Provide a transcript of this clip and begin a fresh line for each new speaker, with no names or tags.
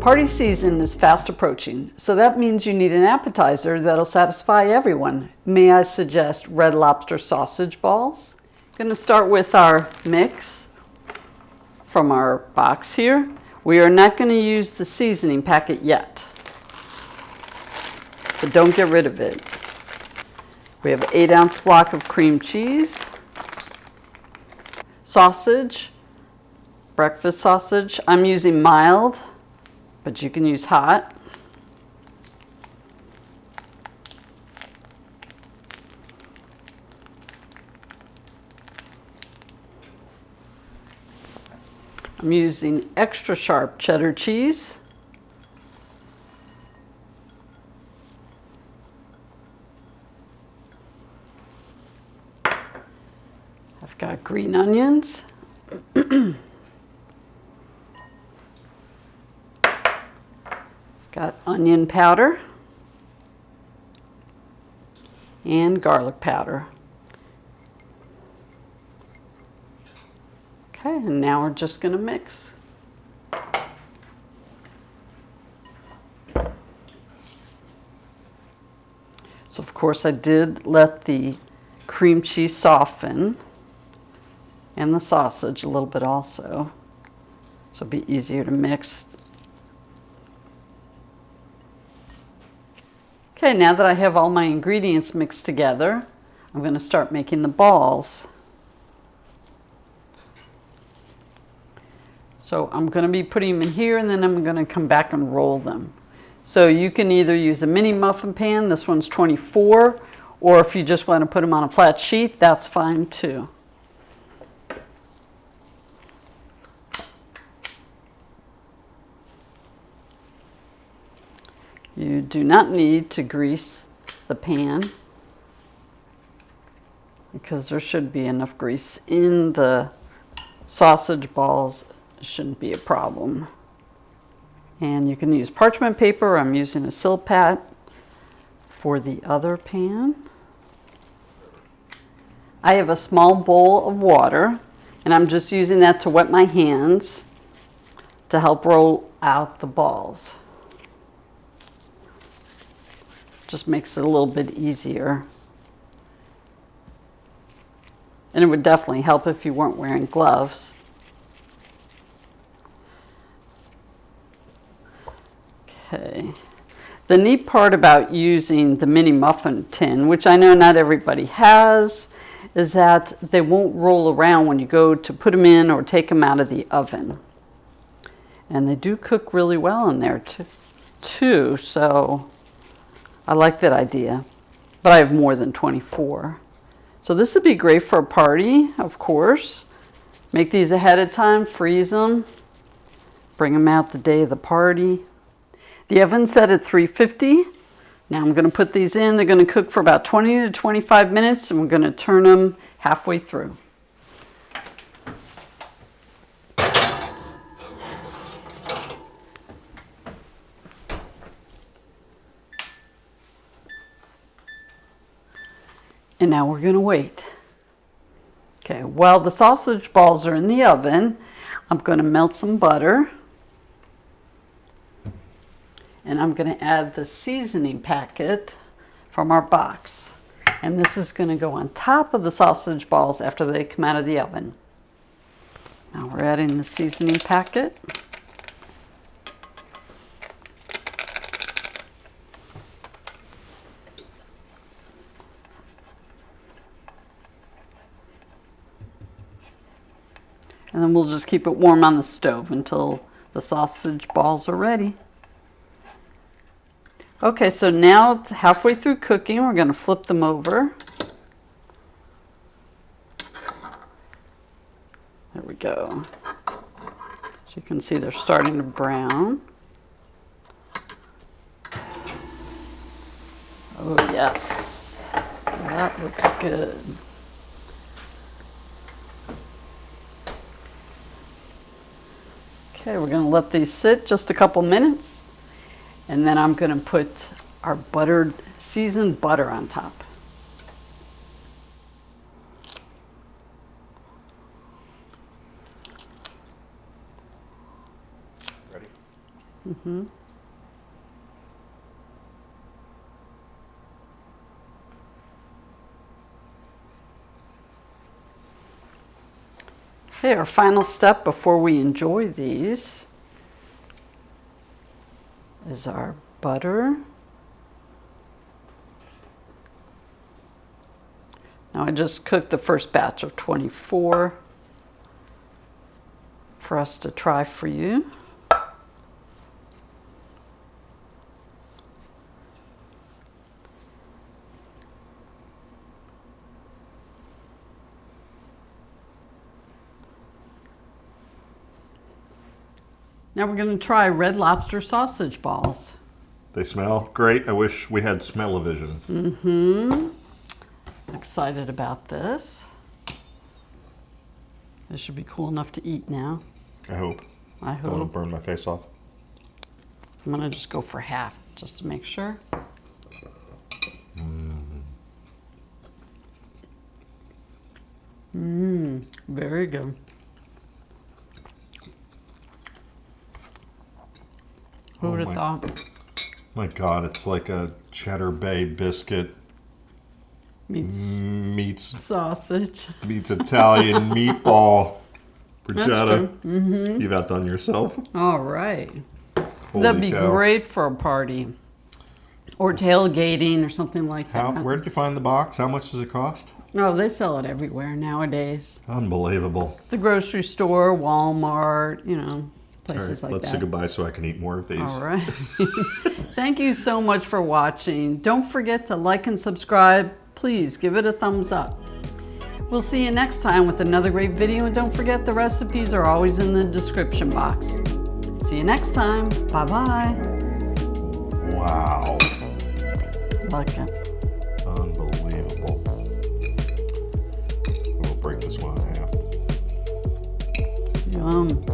Party season is fast approaching, so that means you need an appetizer that'll satisfy everyone. May I suggest Red Lobster sausage balls? I'm going to start with our mix from our box here. We are not going to use the seasoning packet yet, but don't get rid of it. We have an 8-ounce block of cream cheese, sausage, breakfast sausage. I'm using mild, but you can use hot. I'm using extra sharp cheddar cheese. I've got green onions. Got onion powder and garlic powder. Okay, and now we're just going to mix. So of course I did let the cream cheese soften and the sausage a little bit also, so it'll be easier to mix. Okay, now that I have all my ingredients mixed together, I'm going to start making the balls. So I'm going to be putting them in here, and then I'm going to come back and roll them. So you can either use a mini muffin pan, this one's 24, or if you just want to put them on a flat sheet, that's fine too. You do not need to grease the pan because there should be enough grease in the sausage balls. It shouldn't be a problem. And you can use parchment paper. I'm using a Silpat for the other pan. I have a small bowl of water, and I'm just using that to wet my hands to help roll out the balls. Just makes it a little bit easier. And it would definitely help if you weren't wearing gloves. Okay. The neat part about using the mini muffin tin, which I know not everybody has, is that they won't roll around when you go to put them in or take them out of the oven. And they do cook really well in there too, so I like that idea, but I have more than 24. So this would be great for a party, of course. Make these ahead of time, freeze them, bring them out the day of the party. The oven's set at 350. Now I'm going to put these in. They're going to cook for about 20 to 25 minutes, and we're going to turn them halfway through. And now we're going to wait. Okay, while the sausage balls are in the oven, I'm going to melt some butter. And I'm going to add the seasoning packet from our box. And this is going to go on top of the sausage balls after they come out of the oven. Now we're adding the seasoning packet. And then we'll just keep it warm on the stove until the sausage balls are ready. Okay, so now halfway through cooking, we're going to flip them over. There we go. So you can see they're starting to brown. Oh yes, that looks good. Okay, we're going to let these sit just a couple minutes, and then I'm going to put our seasoned butter on top.
Ready?
Mm-hmm. Okay, our final step before we enjoy these is our butter. Now I just cooked the first batch of 24 for us to try for you. Now we're going to try Red Lobster sausage balls.
They smell great. I wish we had smell-o-vision.
Mm-hmm. Excited about this. This should be cool enough to eat now.
I hope.
I hope.
Don't want to burn my face off.
I'm going to just go for half just to make sure. Very good. Who would have thought?
My God, it's like a Cheddar Bay biscuit meets
sausage.
Meets Italian meatball. Bruschetta.
Mm-hmm.
You've outdone yourself.
All right.
Holy
That'd be
cow.
great for a party. Or tailgating or something like that.
Where did you find the box? How much does it cost?
Oh, they sell it everywhere nowadays.
Unbelievable.
The grocery store, Walmart, you know, places
All right,
like
let's
that.
say goodbye so I can eat more of these.
All right. Thank you so much for watching. Don't forget to like and subscribe. Please give it a thumbs up. We'll see you next time with another great video, and don't forget the recipes are always in the description box. See you next time. Bye-bye.
Wow.
Like it.
Unbelievable. We'll break this one in half.
Yum.